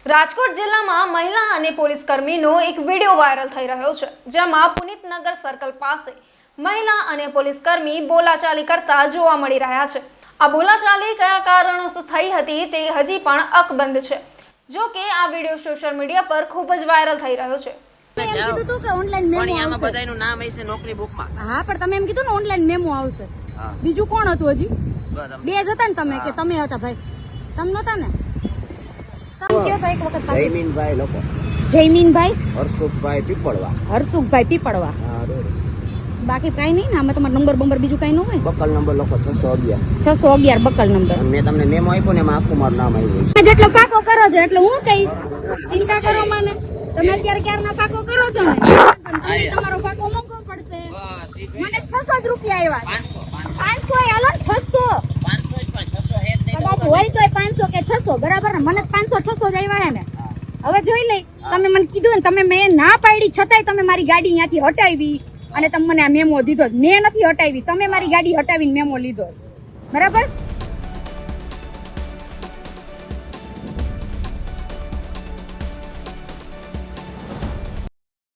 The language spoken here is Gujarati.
રાજકોટ જિલ્લામાં મહિલા અને પોલીસ કર્મીનો એક વિડીયો વાયરલ થઈ રહ્યો છે, જેમાં પુનિતનગર સર્કલ પાસે મહિલા અને પોલીસ કર્મી બોલાચાલી કરતા જોવા મળી રહ્યા છે। આ બોલાચાલી કયા કારણોસર થઈ હતી તે હજી પણ અકબંધ છે। જો કે આ વિડીયો સોશિયલ મીડિયા પર ખૂબ જ વાયરલ થઈ રહ્યો છે। એમ કીધું તું કે ઓનલાઈન મેમો આવશે, બધાયનું નામ હશે નોકરી બુકમાં। હા, પણ તમે એમ કીધું ને ઓનલાઈન મેમો આવશે। બીજું કોણ હતું હજી? બે જ હતા ને તમે કે તમે હતા ભાઈ? તમે નતા ને? જયમીનભાઈ લોકો, જયમીનભાઈ, હરસુખભાઈ પીપળવા, હરસુખભાઈ પીપળવા। બાકી કઈ નહીં ને? આમાં તમારો નંબર બંબર બીજું કઈ ન હોય? બકલ નંબર લખો 611 611 બકલ નંબર। મેં તમને મેમો આપ્યો ને એમાં આખું મારું નામ આવ્યું છે। જેટલો પાકો કરો છો એટલે હું કહીશ, ચિંતા કરો મને। તમે અત્યારે ક્યારના પાકો કરો છો ને, તમને તમારો પાકો મૂકવો પડશે। મને 600 જ રૂપિયા આવ્યા। 500 હાલો ને, 600 કદાચ હોય તોય 500 કે 600 બરાબર ને? મને 500 600 જ આવ્યા ને। હવે જોઈ લઈ, તમે મને કીધું ને, તમે મેં ના પાડી છતાંય તમે મારી ગાડી અહીંયાથી હટાવી અને તમે મને આ મેમો દીધો। મેં નથી હટાવી, તમે મારી ગાડી હટાવીને મેમો લીધો, બરાબર?